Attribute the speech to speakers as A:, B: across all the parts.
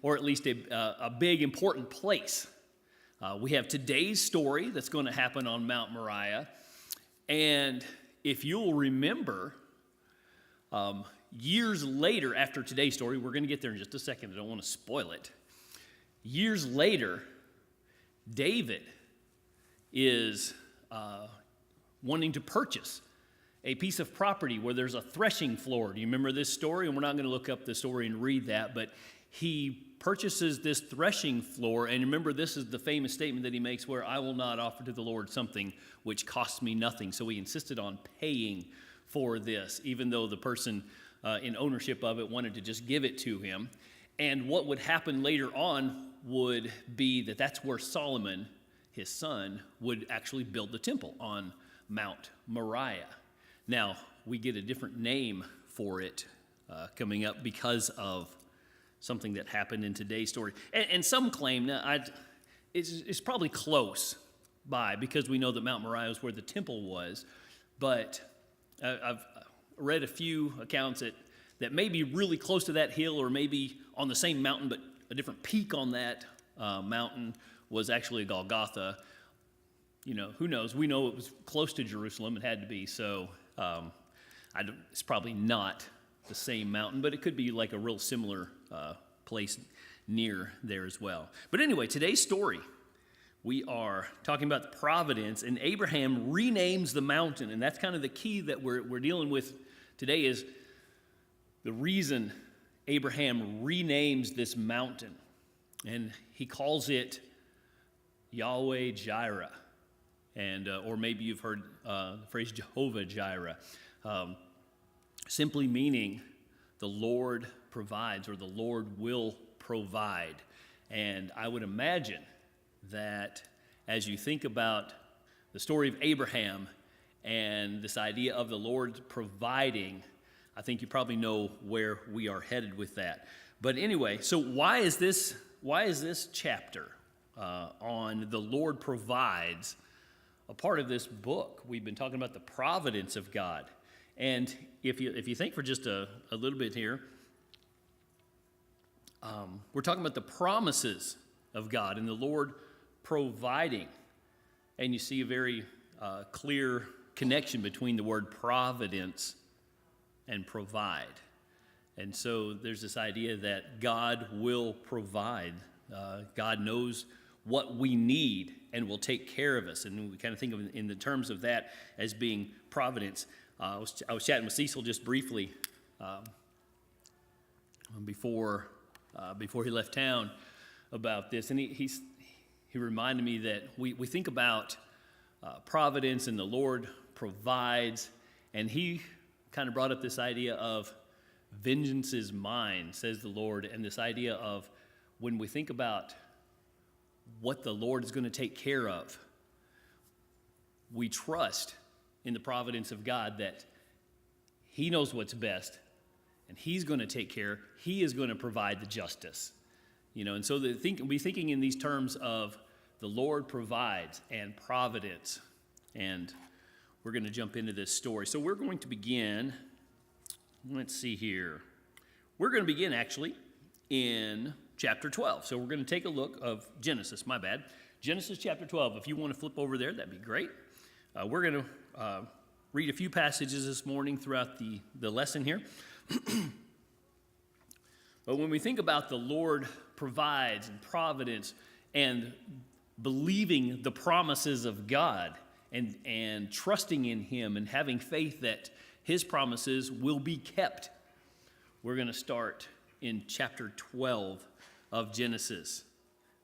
A: or at least a big important place. We have today's story that's going to happen on Mount Moriah, and if you'll remember, years later after today's story, we're going to get there in just a second, I don't want to spoil it. Years later, David is wanting to purchase a piece of property where there's a threshing floor. Do you remember this story? And we're not going to look up the story and read that, but he purchases this threshing floor, and remember, this is the famous statement that he makes where I will not offer to the Lord something which costs me nothing. So he insisted on paying for this, even though the person in ownership of it wanted to just give it to him. And what would happen later on would be that that's where Solomon, his son, would actually build the temple on Mount Moriah. Now, we get a different name for it coming up because of something that happened in today's story. And some claim, now it's probably close by because we know that Mount Moriah is where the temple was, but I've read a few accounts that may be really close to that hill or maybe on the same mountain, but a different peak on that mountain was actually Golgotha. You know, who knows? We know it was close to Jerusalem. It had to be, so it's probably not the same mountain, but it could be like a real similar place near there as well. But anyway, today's story, we are talking about the providence, and Abraham renames the mountain, and that's kind of the key that we're dealing with today is the reason Abraham renames this mountain, and he calls it Yahweh Jireh, and or maybe you've heard the phrase Jehovah Jireh, simply meaning the Lord provides, or the Lord will provide. And I would imagine that as you think about the story of Abraham and this idea of the Lord providing, I think you probably know where we are headed with that. But anyway, so why is this chapter on the Lord provides a part of this book? We've been talking about the providence of God. And if you think for just a little bit here, we're talking about the promises of God and the Lord providing. And you see a very clear connection between the word providence and provide. And so there's this idea that God will provide. God knows what we need and will take care of us. And we kind of think of it in the terms of that as being providence. I was chatting with Cecil just briefly before he left town about this, and he reminded me that we think about providence and the Lord provides, and he kind of brought up this idea of vengeance is mine, says the Lord, and this idea of when we think about what the Lord is going to take care of, we trust in the providence of God that he knows what's best and he's going to take care. He is going to provide the justice, and so we're thinking in these terms of the Lord provides and providence, and we're going to jump into this story. So we're going to begin, let's see here. We're going to begin actually in chapter 12. So we're going to take a look of Genesis, Genesis chapter 12. If you want to flip over there, that'd be great. We're going to read a few passages this morning throughout the lesson here. But when we think about the Lord provides and providence and believing the promises of God and trusting in him and having faith that his promises will be kept, we're going to start in chapter 12 of Genesis.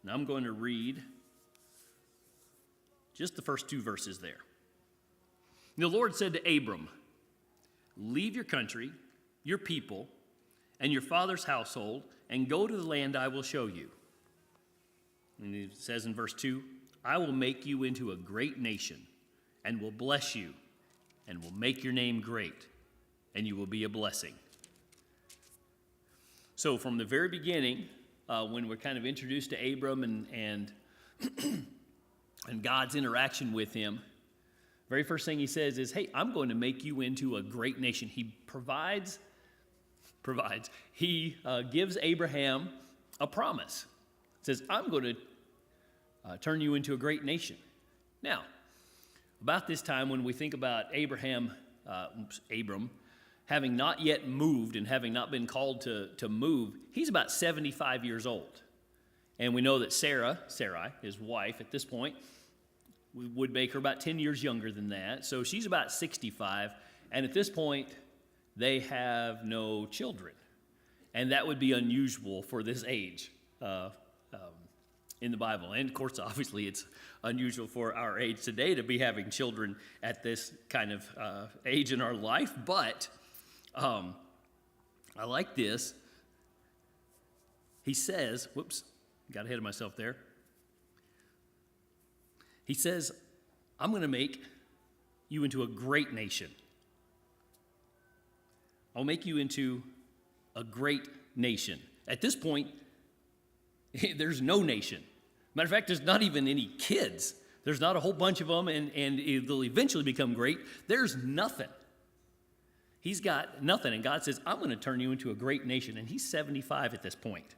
A: And I'm going to read just the first two verses there. The Lord said to Abram, "Leave your country, your people, and your father's household, and go to the land I will show you." And it says in verse 2, "I will make you into a great nation, and will bless you, and will make your name great, and you will be a blessing." So from the very beginning, when we're kind of introduced to Abram and God's interaction with him, very first thing he says is, "Hey, I'm going to make you into a great nation." He provides. He gives Abraham a promise. It says, I'm going to turn you into a great nation. Now, about this time when we think about Abram, having not yet moved and having not been called to move, he's about 75 years old. And we know that Sarai, his wife at this point, we would make her about 10 years younger than that. So she's about 65. And at this point, they have no children. And that would be unusual for this age in the Bible. And of course, obviously, it's unusual for our age today to be having children at this kind of age in our life. But I like this. He says, got ahead of myself there. He says, I'm going to make you into a great nation. I'll make you into a great nation. At this point, there's no nation. Matter of fact, there's not even any kids. There's not a whole bunch of them, and they'll eventually become great. There's nothing. He's got nothing, and God says, I'm going to turn you into a great nation, and he's 75 at this point.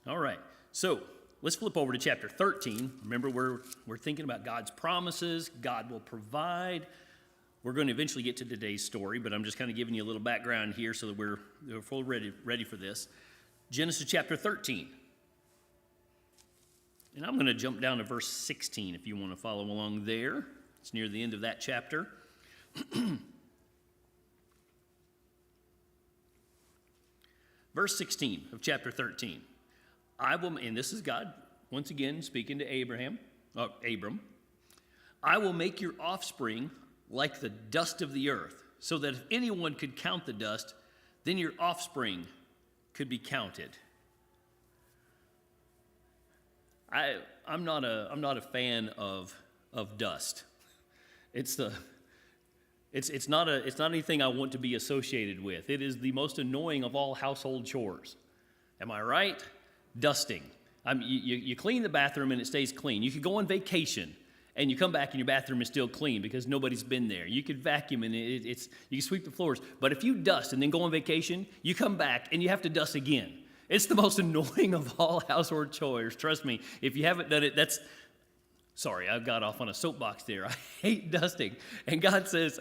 A: All right, so let's flip over to chapter 13. Remember, we're thinking about God's promises. God will provide. We're going to eventually get to today's story, but I'm just kind of giving you a little background here so that we're fully ready for this. Genesis chapter 13. And I'm going to jump down to verse 16 if you want to follow along there. It's near the end of that chapter. Verse 16 of chapter 13. And this is God, once again, speaking to Abram. I will make your offspring like the dust of the earth, so that if anyone could count the dust, then your offspring could be counted. I'm not a fan of dust. It's not anything I want to be associated with. It is the most annoying of all household chores. Am I right? Dusting. You clean the bathroom and it stays clean. You could go on vacation and you come back and your bathroom is still clean because nobody's been there. You could vacuum and you can sweep the floors. But if you dust and then go on vacation, you come back and you have to dust again. It's the most annoying of all household chores. Trust me, if you haven't done it, sorry, I got off on a soapbox there. I hate dusting. And God says,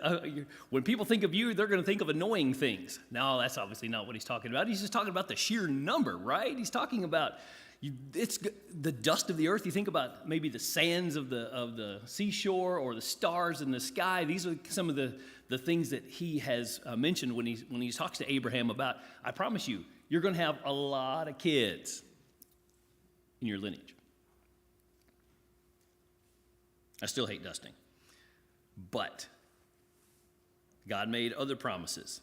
A: when people think of you, they're going to think of annoying things. No, that's obviously not what he's talking about. He's just talking about the sheer number, right? He's talking about it's the dust of the earth. You think about maybe the sands of the seashore or the stars in the sky. These are some of the things that he has mentioned when he talks to Abraham about, I promise you, you're going to have a lot of kids in your lineage. I still hate dusting. But God made other promises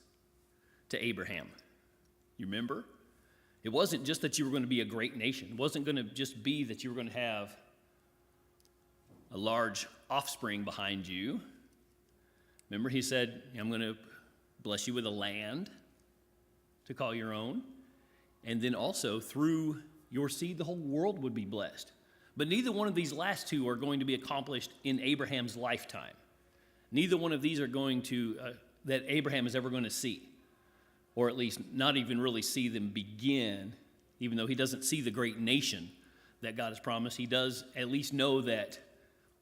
A: to Abraham. You remember? It wasn't just that you were going to be a great nation. It wasn't going to just be that you were going to have a large offspring behind you. Remember, he said, I'm going to bless you with a land to call your own. And then also, through your seed, the whole world would be blessed. But neither one of these last two are going to be accomplished in Abraham's lifetime. Neither one of these are going to, that Abraham is ever going to see. Or at least not even really see them begin, even though he doesn't see the great nation that God has promised. He does at least know that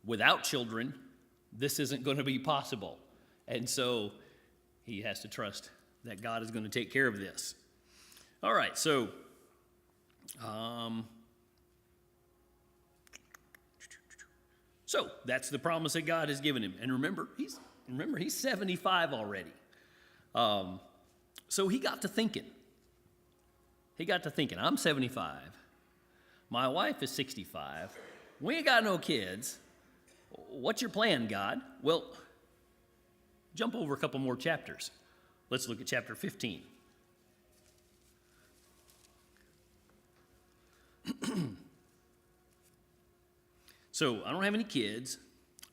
A: without children, this isn't going to be possible. And so he has to trust that God is going to take care of this. All right, so that's the promise that God has given him. And remember, he's 75 already. So he got to thinking. I'm 75. My wife is 65. We ain't got no kids. What's your plan, God? Well, jump over a couple more chapters. Let's look at chapter 15. So I don't have any kids.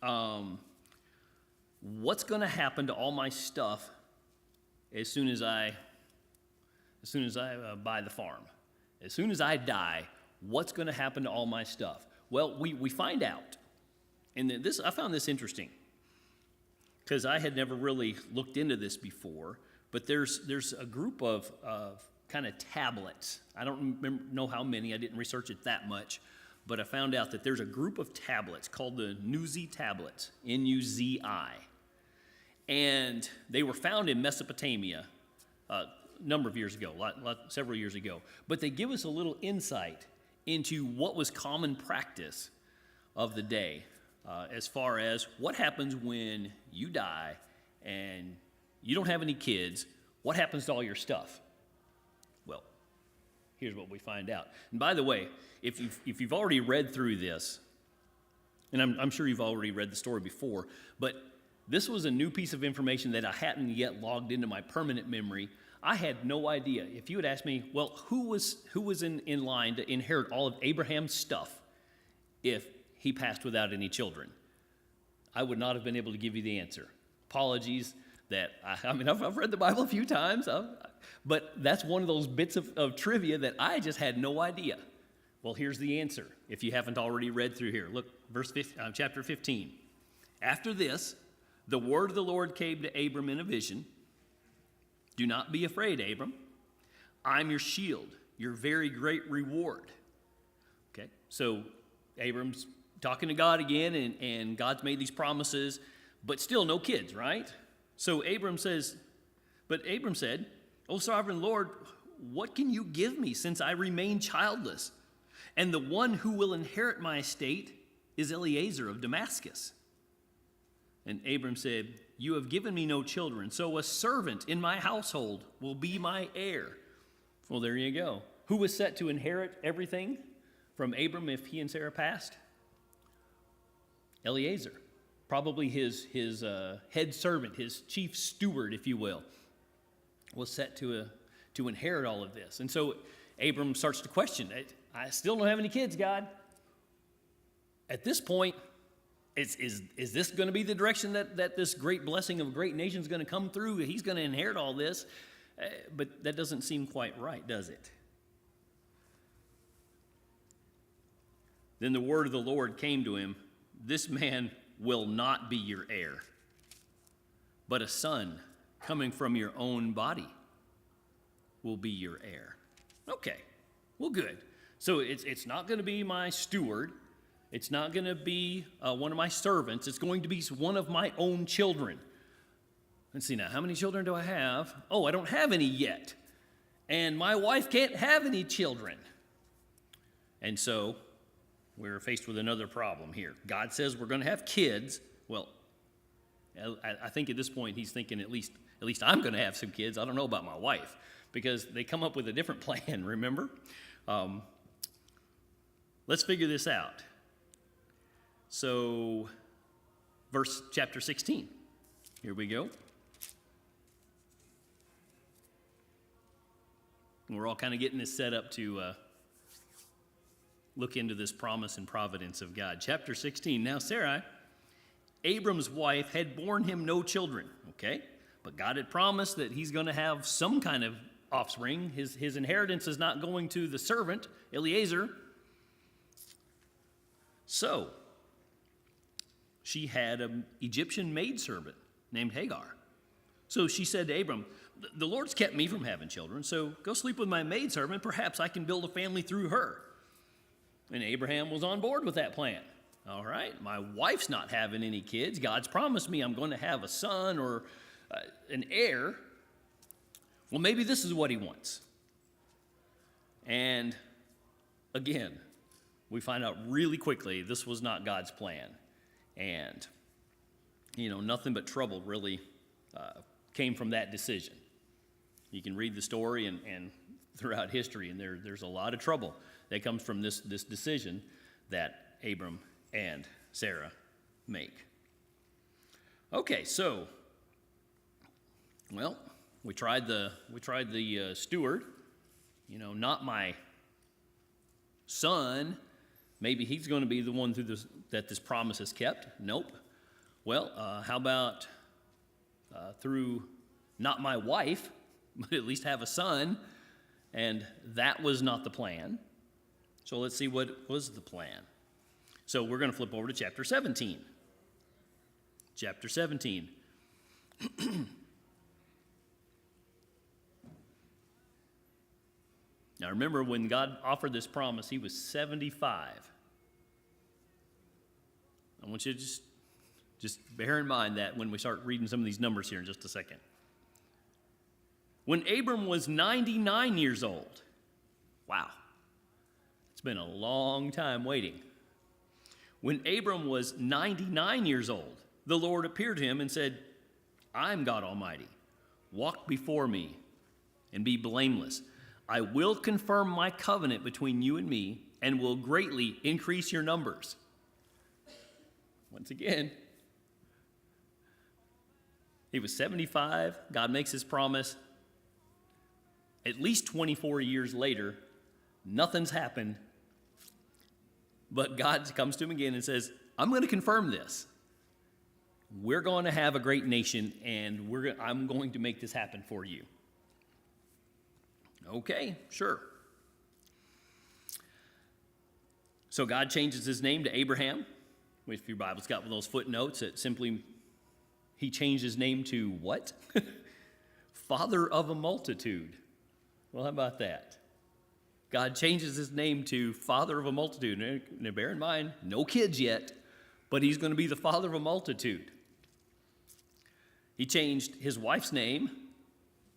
A: What's going to happen to all my stuff as soon as I buy the farm? As soon as I die, what's going to happen to all my stuff? Well, we find out, and I found this interesting because I had never really looked into this before. But there's a group of kind of tablets. I don't know how many. I didn't research it that much. But I found out that there's a group of tablets called the Nuzi tablets, N-U-Z-I. And they were found in Mesopotamia a number of years ago, several years ago. But they give us a little insight into what was common practice of the day as far as what happens when you die and you don't have any kids. What happens to all your stuff? Well, here's what we find out. And by the way, if you've already read through this, and I'm sure you've already read the story before, but this was a new piece of information that I hadn't yet logged into my permanent memory. I had no idea. If you had asked me, well, who was in line to inherit all of Abraham's stuff if he passed without any children, I would not have been able to give you the answer. Apologies that, I've read the Bible a few times, but that's one of those bits of trivia that I just had no idea. Well, here's the answer, if you haven't already read through here. Look, chapter 15. After this, the word of the Lord came to Abram in a vision. Do not be afraid, Abram. I'm your shield, your very great reward. Okay, so Abram's talking to God again, and God's made these promises, but still no kids, right? So Abram said, O sovereign Lord, what can you give me since I remain childless? And the one who will inherit my estate is Eliezer of Damascus. And Abram said, you have given me no children, so a servant in my household will be my heir. Well, there you go. Who was set to inherit everything from Abram if he and Sarah passed? Eliezer, probably his head servant, his chief steward, if you will, was set to inherit all of this. And so Abram starts to question, I still don't have any kids, God. At this point, is this going to be the direction that this great blessing of a great nation is going to come through? He's going to inherit all this. But that doesn't seem quite right, does it? Then the word of the Lord came to him, this man will not be your heir, but a son coming from your own body will be your heir. Okay, well, good. So it's not going to be my steward. It's not going to be one of my servants. It's going to be one of my own children. Let's see now, how many children do I have? Oh, I don't have any yet. And my wife can't have any children. And so we're faced with another problem here. God says we're going to have kids. Well, I think at this point he's thinking at least I'm going to have some kids. I don't know about my wife, because they come up with a different plan, remember? Let's figure this out. So, chapter 16. Here we go. We're all kind of getting this set up to look into this promise and providence of God. Chapter 16. Now, Sarai, Abram's wife, had borne him no children, okay? But God had promised that he's going to have some kind of offspring. His inheritance is not going to the servant, Eliezer. So, she had an Egyptian maidservant named Hagar. So she said to Abram, the Lord's kept me from having children, so go sleep with my maidservant. Perhaps I can build a family through her. And Abraham was on board with that plan. All right, my wife's not having any kids. God's promised me I'm going to have a son or an heir. Well, maybe this is what he wants. And again, we find out really quickly this was not God's plan. And, nothing but trouble really came from that decision. You can read the story and throughout history, and there's a lot of trouble that comes from this decision that Abram and Sarah make. Okay, so, well, we tried the steward, not my son. Maybe he's going to be the one that this promise is kept. Nope. Well, how about through not my wife, but at least have a son? And that was not the plan. So let's see what was the plan. So we're going to flip over to chapter 17. Chapter 17. Now remember, when God offered this promise, he was 75. I want you to just bear in mind that when we start reading some of these numbers here in just a second. When Abram was 99 years old, wow, it's been a long time waiting. When Abram was 99 years old, the Lord appeared to him and said, I'm God Almighty. Walk before me and be blameless. I will confirm my covenant between you and me and will greatly increase your numbers. Once again, he was 75. God makes his promise. At least 24 years later, nothing's happened. But God comes to him again and says, I'm going to confirm this. We're going to have a great nation, and I'm going to make this happen for you. Okay, sure. So God changes his name to Abraham. If your Bible's got one of those footnotes, it simply, he changed his name to what? Father of a multitude. Well, how about that? God changes his name to Father of a multitude. Now, bear in mind, no kids yet, but he's going to be the father of a multitude. He changed his wife's name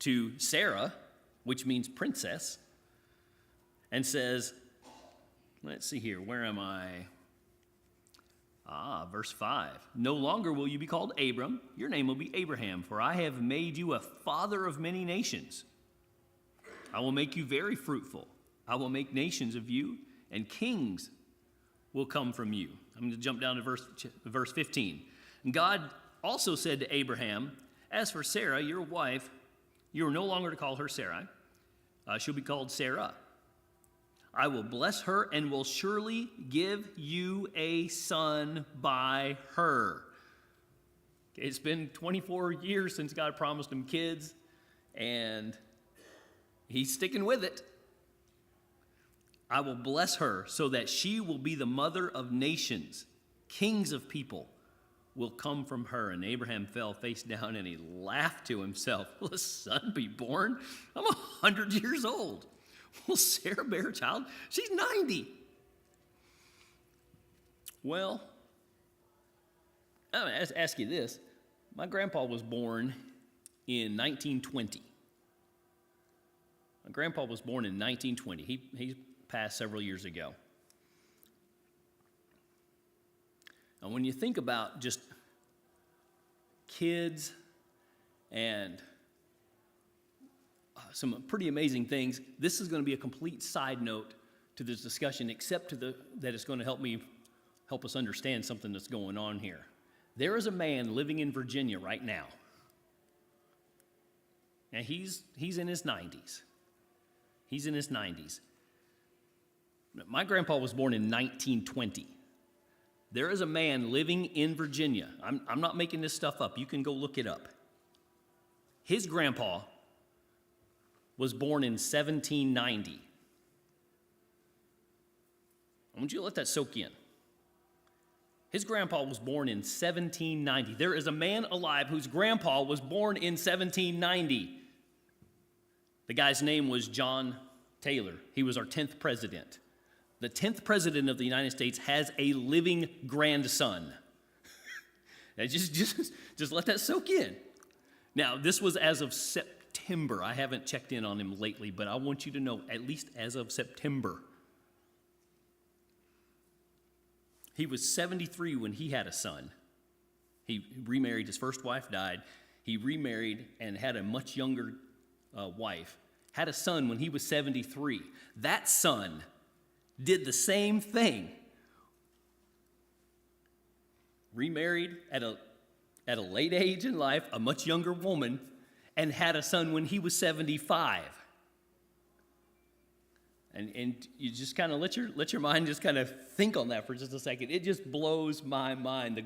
A: to Sarah, which means princess, and says, let's see here, where am I? Verse 5. No longer will you be called Abram, your name will be Abraham, for I have made you a father of many nations. I will make you very fruitful. I will make nations of you, and kings will come from you. I'm going to jump down to verse 15. And God also said to Abraham, as for Sarah, your wife, you are no longer to call her Sarai. She'll be called Sarah. I will bless her and will surely give you a son by her. Okay, it's been 24 years since God promised him kids, and he's sticking with it. I will bless her so that she will be the mother of nations. Kings of people will come from her. And Abraham fell face down and he laughed to himself. Will a son be born? I'm 100 years old. Will Sarah bear a child? She's 90. Well, I'm going to ask you this. My grandpa was born in 1920. My grandpa was born in 1920. He passed several years ago. And when you think about just kids and some pretty amazing things, this is going to be a complete side note to this discussion, except that it's going to help us understand something that's going on here. There is a man living in Virginia right now. And he's in his 90s. He's in his 90s. My grandpa was born in 1920. There is a man living in Virginia. I'm not making this stuff up. You can go look it up. His grandpa was born in 1790. I want you to let that soak in. His grandpa was born in 1790. There is a man alive whose grandpa was born in 1790. The guy's name was John Taylor. He was our 10th president. The 10th president of the United States has a living grandson. Now just let that soak in. Now, this was as of September. I haven't checked in on him lately, but I want you to know, at least as of September, he was 73 when he had a son. He remarried. His first wife died. He remarried and had a much younger wife. Had a son when he was 73. That son did the same thing. Remarried at a late age in life, a much younger woman, and had a son when he was 75. And you just kind of let your mind just kind of think on that for just a second. It just blows my mind. The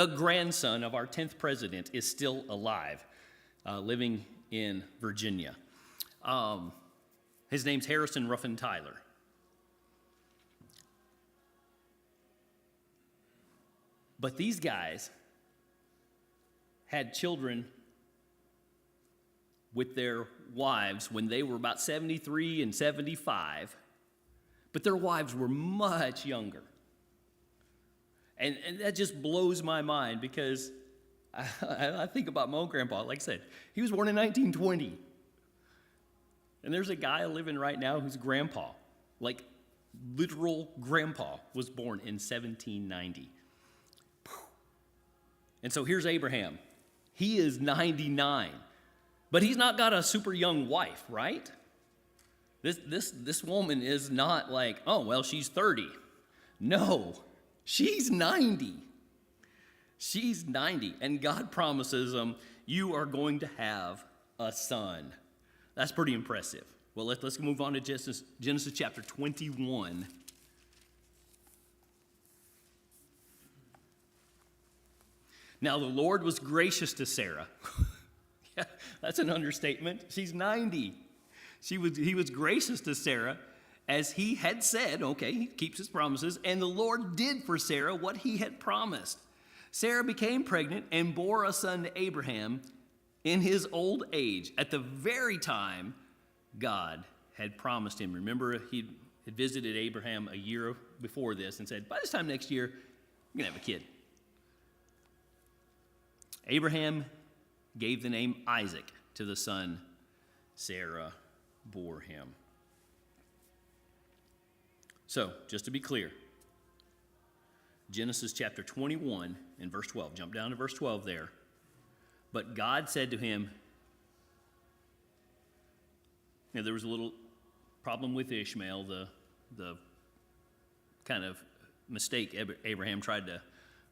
A: grandson of our 10th president is still alive, living in Virginia. His name's Harrison Ruffin Tyler. But these guys had children with their wives when they were about 73 and 75, but their wives were much younger. And that just blows my mind because I think about my own grandpa. Like I said, he was born in 1920. And there's a guy living right now whose grandpa, like literal grandpa, was born in 1790. And so here's Abraham. He is 99, but he's not got a super young wife, right? This woman is not like, oh, well, she's 30. No, she's 90. She's 90, and God promises him, you are going to have a son. That's pretty impressive. Well, let's move on to Genesis chapter 21. Now the Lord was gracious to Sarah. Yeah, that's an understatement. She's 90. He was gracious to Sarah as he had said. Okay, he keeps his promises. And the Lord did for Sarah what he had promised. Sarah became pregnant and bore a son to Abraham in his old age, at the very time God had promised him. Remember, he had visited Abraham a year before this and said, by this time next year, you're going to have a kid. Abraham gave the name Isaac to the son Sarah bore him. So, just to be clear, Genesis chapter 21 and verse 12. Jump down to verse 12 there. But God said to him, there was a little problem with Ishmael, the kind of mistake Abraham tried to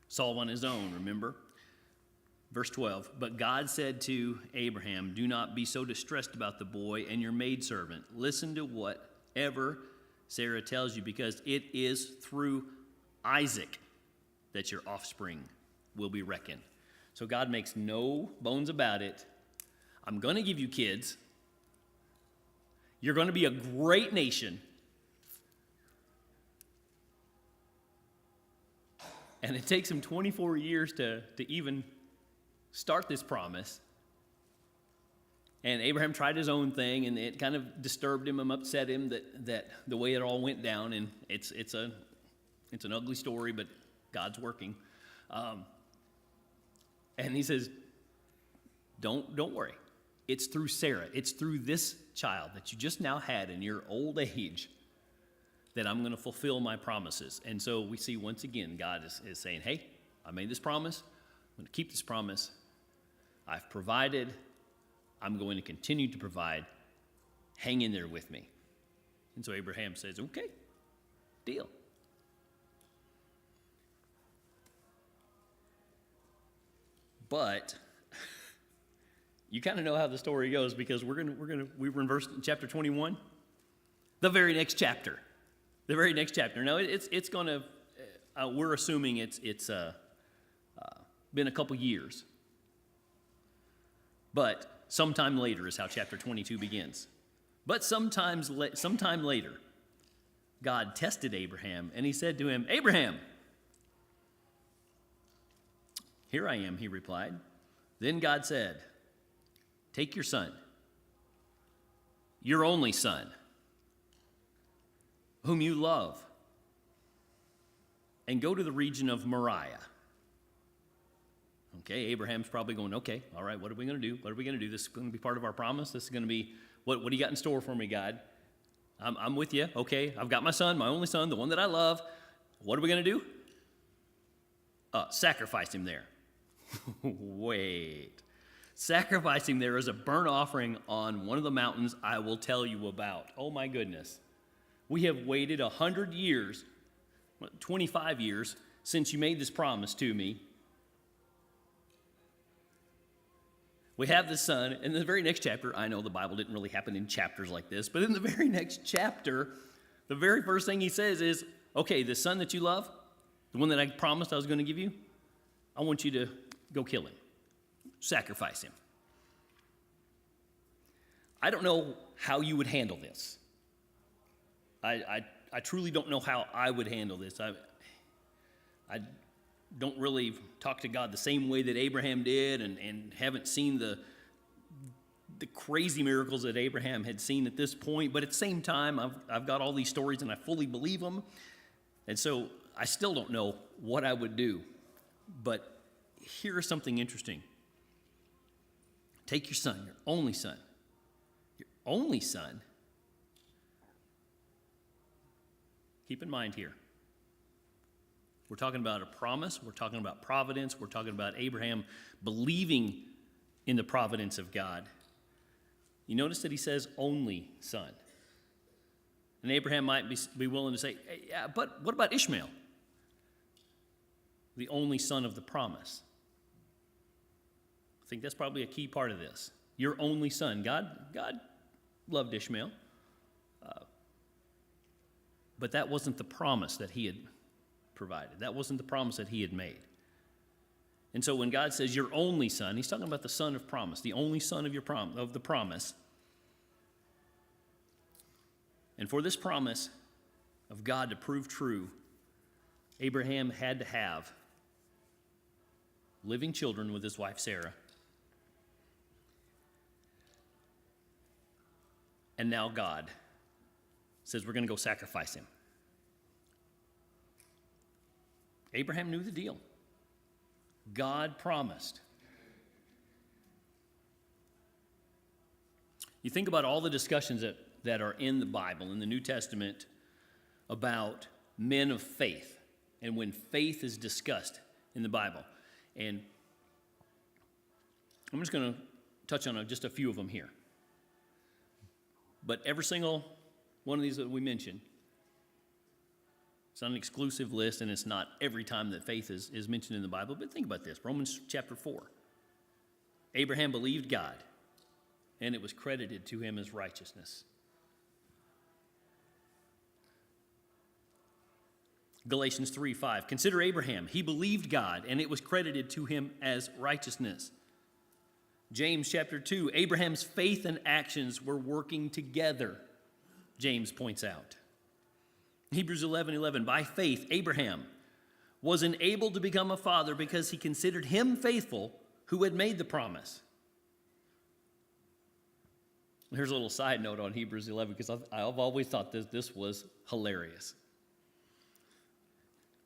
A: solve on his own, remember? Verse 12, but God said to Abraham, do not be so distressed about the boy and your maidservant. Listen to whatever Sarah tells you, because it is through Isaac that your offspring will be reckoned. So God makes no bones about it. I'm going to give you kids. You're going to be a great nation. And it takes him 24 years to even start this promise. And Abraham tried his own thing, and it kind of disturbed him and upset him that the way it all went down. And it's an ugly story, but God's working. And he says, don't worry. It's through Sarah. It's through this child that you just now had in your old age that I'm going to fulfill my promises. And so we see once again, God is saying, hey, I made this promise. I'm going to keep this promise. I've provided. I'm going to continue to provide. Hang in there with me. And so Abraham says, okay, deal. But you kind of know how the story goes, because we were in chapter 21, the very next chapter. Now it's going to. We're assuming it's been a couple years, but sometime later is how chapter 22 begins. But sometime later, God tested Abraham, and he said to him, Abraham. Here I am, he replied. Then God said, take your son, your only son, whom you love, and go to the region of Moriah. Okay, Abraham's probably going, okay, all right, what are we going to do? What are we going to do? This is going to be part of our promise. This is going to be, what do you got in store for me, God? I'm with you. Okay, I've got my son, my only son, the one that I love. What are we going to do? Sacrifice him there. Wait. Sacrifice him there as a burnt offering on one of the mountains I will tell you about. Oh my goodness. We have waited 100 years, 25 years, since you made this promise to me. We have the son. In the very next chapter, I know the Bible didn't really happen in chapters like this, but in the very next chapter, the very first thing he says is, okay, the son that you love, the one that I promised I was going to give you, I want you to go kill him. Sacrifice him. I don't know how you would handle this. I truly don't know how I would handle this. I don't really talk to God the same way that Abraham did, and haven't seen the crazy miracles that Abraham had seen at this point, but at the same time, I've got all these stories and I fully believe them. And so I still don't know what I would do. But here's something interesting. Take your son, your only son. Your only son. Keep in mind here, we're talking about a promise. We're talking about providence. We're talking about Abraham believing in the providence of God. You notice that he says only son. And Abraham might be willing to say, hey, yeah, but what about Ishmael? The only son of the promise. I think that's probably a key part of this. Your only son. God loved Ishmael. But that wasn't the promise that he had provided. That wasn't the promise that he had made. And so when God says your only son, he's talking about the son of promise, the only son of the promise. And for this promise of God to prove true, Abraham had to have living children with his wife Sarah. And now God says we're going to go sacrifice him. Abraham knew the deal. God promised. You think about all the discussions that are in the Bible, in the New Testament, about men of faith, and when faith is discussed in the Bible. And I'm just going to touch on just a few of them here. But every single one of these that we mentioned, it's not an exclusive list, and it's not every time that faith is mentioned in the Bible. But think about this. Romans chapter 4. Abraham believed God, and it was credited to him as righteousness. Galatians 3:5. Consider Abraham. He believed God, and it was credited to him as righteousness. James chapter 2. Abraham's faith and actions were working together, James points out. Hebrews 11:11. By faith, Abraham was enabled to become a father because he considered him faithful who had made the promise. Here's a little side note on Hebrews 11, because I've always thought this was hilarious.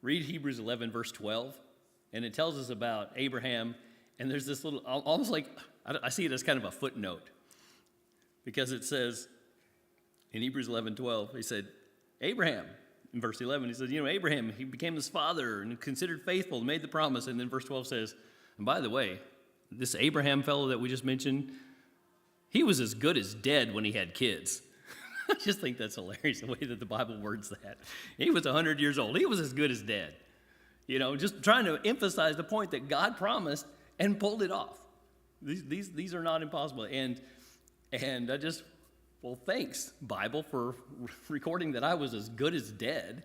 A: Read Hebrews 11, verse 12, and it tells us about Abraham, and there's this little, almost like, I see it as kind of a footnote, because it says, in Hebrews 11:12, he said, Abraham, in verse 11, he said, Abraham, he became his father and considered faithful and made the promise. And then verse 12 says, and by the way, this Abraham fellow that we just mentioned, he was as good as dead when he had kids. I just think that's hilarious, the way that the Bible words that. He was 100 years old. He was as good as dead. Just trying to emphasize the point that God promised and pulled it off. These are not impossible. And I just, well, thanks, Bible, for recording that I was as good as dead.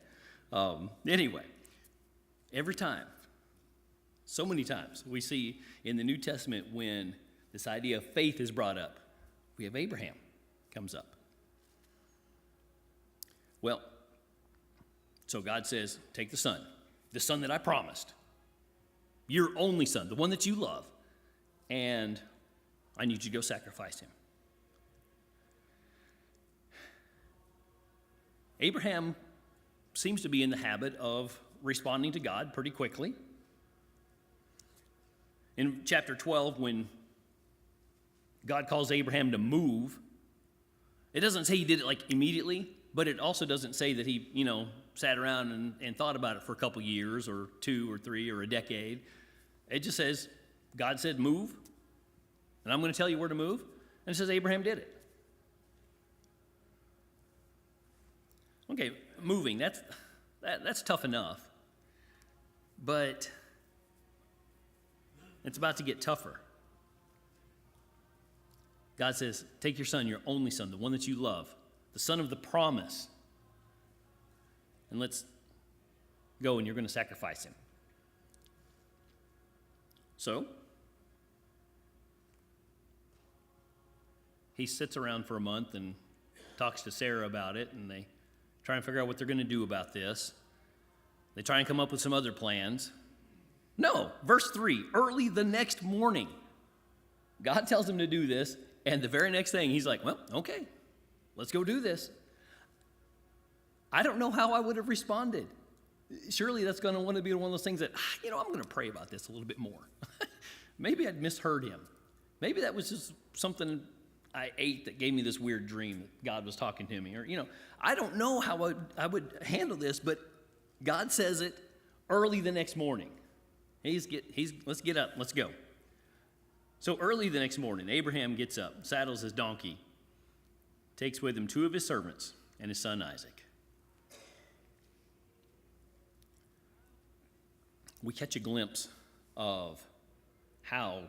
A: Anyway, every time, so many times, we see in the New Testament when this idea of faith is brought up, we have Abraham comes up. Well, so God says, take the son that I promised, your only son, the one that you love, and I need you to go sacrifice him. Abraham seems to be in the habit of responding to God pretty quickly. In chapter 12, when God calls Abraham to move, it doesn't say he did it like immediately, but it also doesn't say that he, sat around and thought about it for a couple years or 2 or 3 or a decade. It just says, God said move, and I'm going to tell you where to move. And it says Abraham did it. Okay, moving, that's tough enough. But it's about to get tougher. God says, take your son, your only son, the one that you love, the son of the promise, and let's go, and you're going to sacrifice him. So he sits around for a month and talks to Sarah about it, and they try and figure out what they're going to do about this. They try and come up with some other plans. No, verse 3, early the next morning, God tells them to do this, And the very next thing, he's like, well, okay, let's go do this. I don't know how I would have responded. Surely that's going to want to be one of those things that, I'm going to pray about this a little bit more. Maybe I'd misheard him. Maybe that was just something I ate that gave me this weird dream that God was talking to me. Or, I don't know how I would handle this, but God says it early the next morning. Let's get up, let's go. So early the next morning, Abraham gets up, saddles his donkey, takes with him 2 of his servants and his son Isaac. We catch a glimpse of how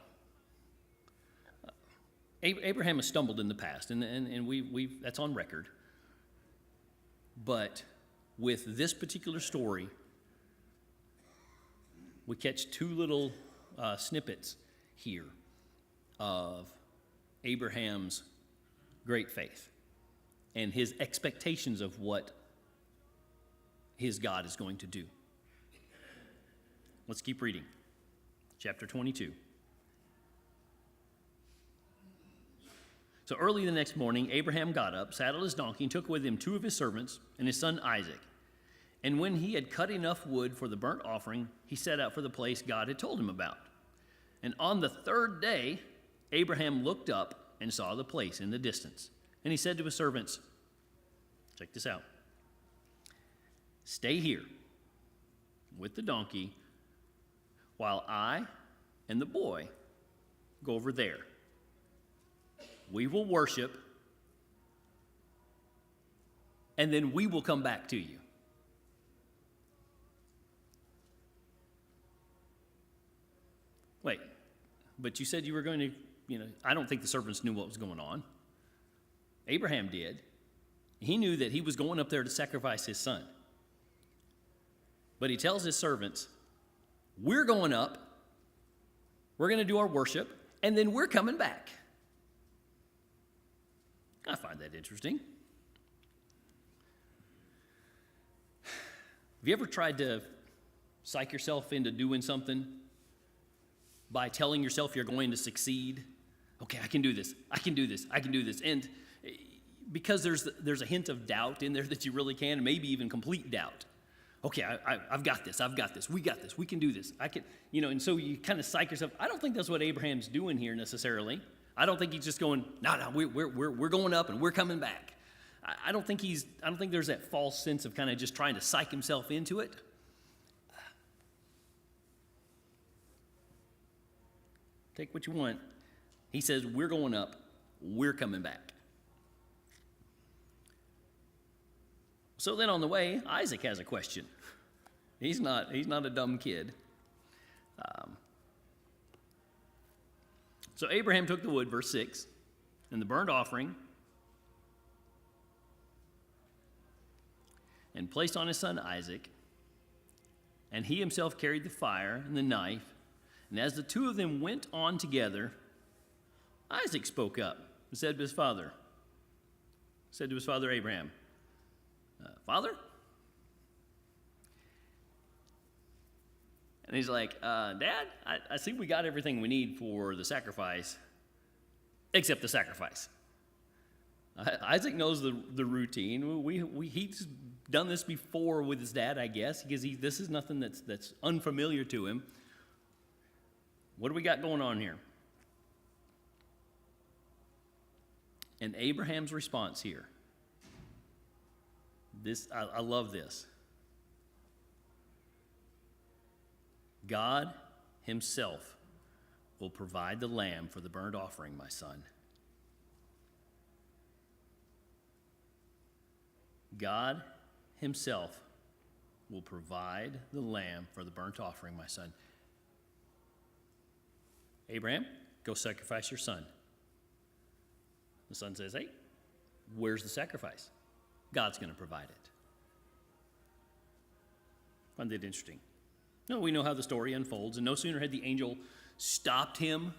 A: Abraham has stumbled in the past, and we that's on record. But with this particular story, we catch 2 little snippets here of Abraham's great faith and his expectations of what his God is going to do. Let's keep reading. Chapter 22. So early the next morning, Abraham got up, saddled his donkey, and took with him 2 of his servants and his son Isaac. And when he had cut enough wood for the burnt offering, he set out for the place God had told him about. And on the 3rd day, Abraham looked up and saw the place in the distance. And he said to his servants, check this out, stay here with the donkey while I and the boy go over there. We will worship, and then we will come back to you. Wait, but you said you were going to, I don't think the servants knew what was going on. Abraham did. He knew that he was going up there to sacrifice his son. But he tells his servants, we're going up, we're going to do our worship, and then we're coming back. I find that interesting. Have you ever tried to psych yourself into doing something by telling yourself you're going to succeed? Okay, I can do this. I can do this. I can do this. And because there's a hint of doubt in there that you really can, maybe even complete doubt. Okay, I've got this. I've got this. We got this. We can do this. I can, and so you kind of psych yourself. I don't think that's what Abraham's doing here necessarily. I don't think he's just going, no, we're going up and we're coming back. I don't think there's that false sense of kind of just trying to psych himself into it. Take what you want. He says, we're going up, we're coming back. So then on the way, Isaac has a question. He's not a dumb kid. So Abraham took the wood, verse 6, and the burnt offering, and placed on his son Isaac, and he himself carried the fire and the knife. And as the 2 of them went on together, Isaac spoke up and said to his father Abraham, Father? And he's like, Dad, I see we got everything we need for the sacrifice, except the sacrifice. Isaac knows the routine. He's done this before with his dad, I guess, because this is nothing that's unfamiliar to him. What do we got going on here? And Abraham's response here, I love this. God himself will provide the lamb for the burnt offering, my son. God himself will provide the lamb for the burnt offering, my son. Abraham, go sacrifice your son. The son says, hey, where's the sacrifice? God's going to provide it. I find it interesting. No, we know how the story unfolds, and no sooner had the angel stopped him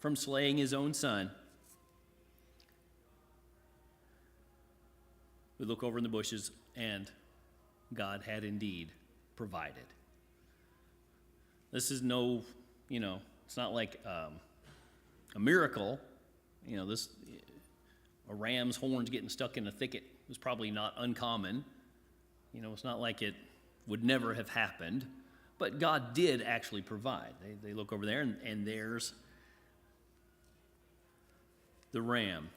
A: from slaying his own son. We look over in the bushes, and God had indeed provided. This is no, it's not like A miracle, a ram's horns getting stuck in a thicket was probably not uncommon. It's not like it would never have happened, but God did actually provide. They look over there, and there's the ram.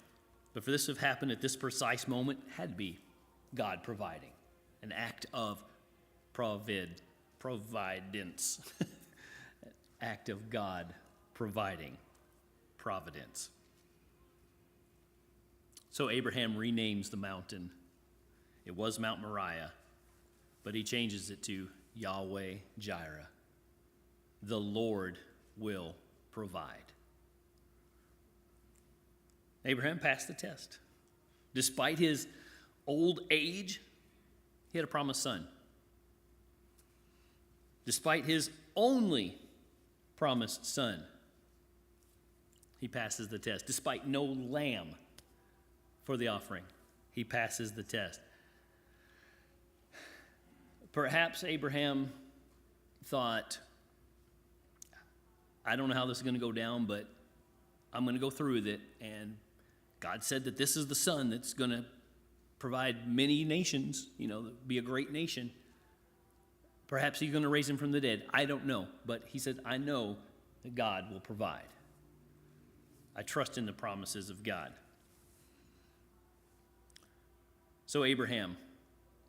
A: But for this to have happened at this precise moment, had to be God providing, an act of providence, act of God providing, providence. So Abraham renames the mountain. It was Mount Moriah, but he changes it to Yahweh Jireh. The Lord will provide. Abraham passed the test. Despite his old age, he had a promised son. Despite his only promised son, he passes the test. Despite no lamb for the offering, he passes the test. Perhaps Abraham thought, I don't know how this is going to go down, but I'm going to go through with it. And God said that this is the son that's going to provide many nations, be a great nation. Perhaps he's going to raise him from the dead. I don't know. But he said, I know that God will provide. I trust in the promises of God. So Abraham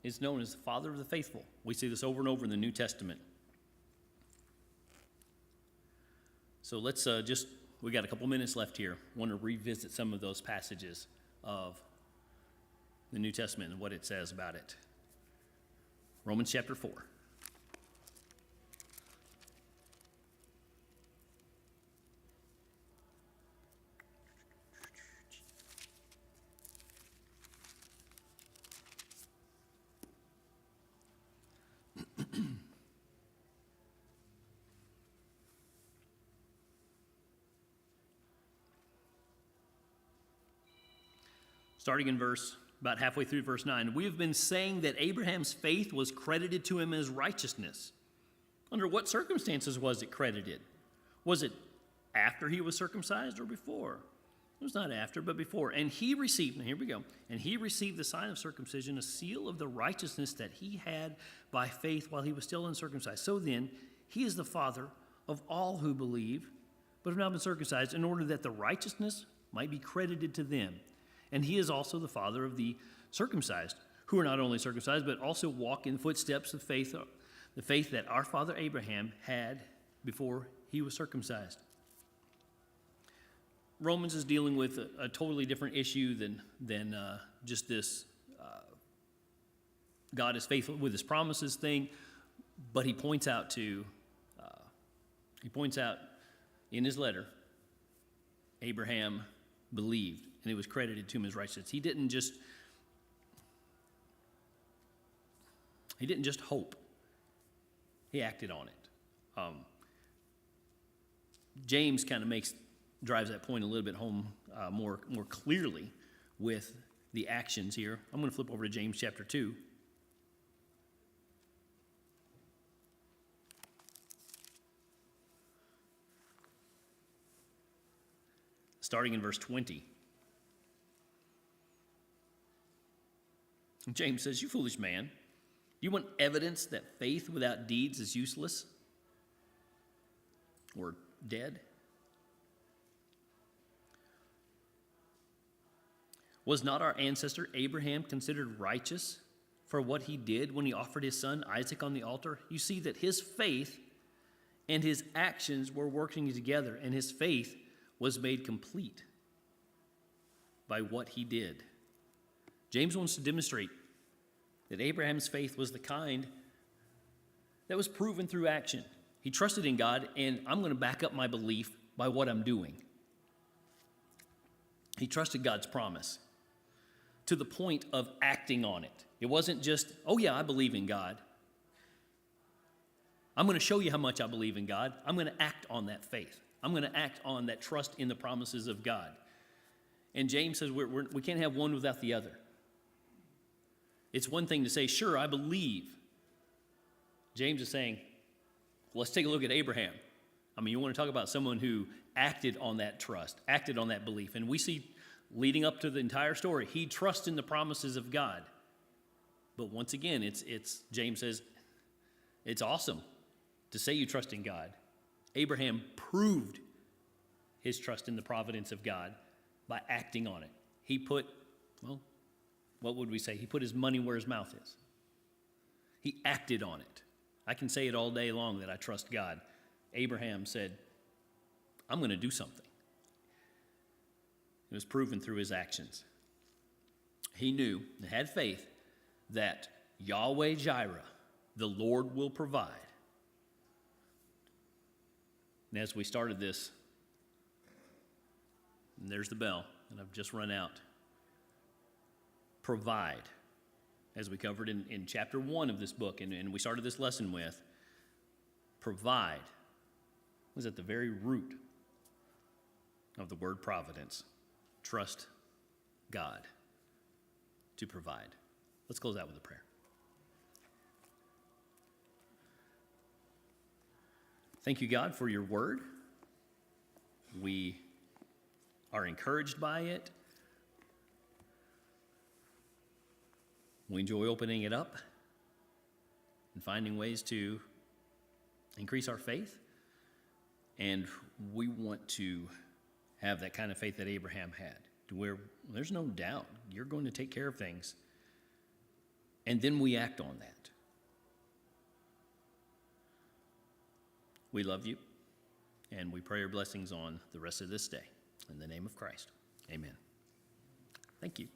A: is known as the father of the faithful. We see this over and over in the New Testament. So let's we got a couple minutes left here. I want to revisit some of those passages of the New Testament and what it says about it. Romans chapter 4. Starting in about halfway through verse 9, we have been saying that Abraham's faith was credited to him as righteousness. Under what circumstances was it credited? Was it after he was circumcised or before? It was not after, but before. And he received, and here we go, and he received the sign of circumcision, a seal of the righteousness that he had by faith while he was still uncircumcised. So then, he is the father of all who believe, but have not been circumcised, in order that the righteousness might be credited to them. And he is also the father of the circumcised, who are not only circumcised, but also walk in the footsteps of faith, the faith that our father Abraham had before he was circumcised. Romans is dealing with a totally different issue than just this God is faithful with his promises thing, but he points out in his letter, Abraham believed, and it was credited to him as righteousness. He didn't just hope. He acted on it. James kind of drives that point a little bit home more clearly with the actions here. I'm going to flip over to James chapter 2. Starting in verse 20. James says, "You foolish man, you want evidence that faith without deeds is useless or dead? Was not our ancestor Abraham considered righteous for what he did when he offered his son Isaac on the altar? You see that his faith and his actions were working together, and his faith was made complete by what he did." James wants to demonstrate that Abraham's faith was the kind that was proven through action. He trusted in God, and I'm going to back up my belief by what I'm doing. He trusted God's promise to the point of acting on it. It wasn't just, oh yeah, I believe in God. I'm going to show you how much I believe in God. I'm going to act on that faith. I'm going to act on that trust in the promises of God. And James says we can't have one without the other. It's one thing to say, sure, I believe. James is saying, let's take a look at Abraham. I mean, you want to talk about someone who acted on that trust, acted on that belief. And we see, leading up to the entire story, he trusts in the promises of God. But once again, it's James says, it's awesome to say you trust in God. Abraham proved his trust in the providence of God by acting on it. He put, well, what would we say? He put his money where his mouth is. He acted on it. I can say it all day long that I trust God. Abraham said, I'm going to do something. It was proven through his actions. He knew and had faith that Yahweh Jireh, the Lord, will provide. And as we started this, and there's the bell, and I've just run out. Provide, as we covered in chapter 1 of this book, and we started this lesson with, provide was at the very root of the word providence. Trust God to provide. Let's close out with a prayer. Thank you, God, for your word. We are encouraged by it. We enjoy opening it up and finding ways to increase our faith. And we want to have that kind of faith that Abraham had, to where there's no doubt you're going to take care of things. And then we act on that. We love you, and we pray your blessings on the rest of this day. In the name of Christ, amen. Thank you.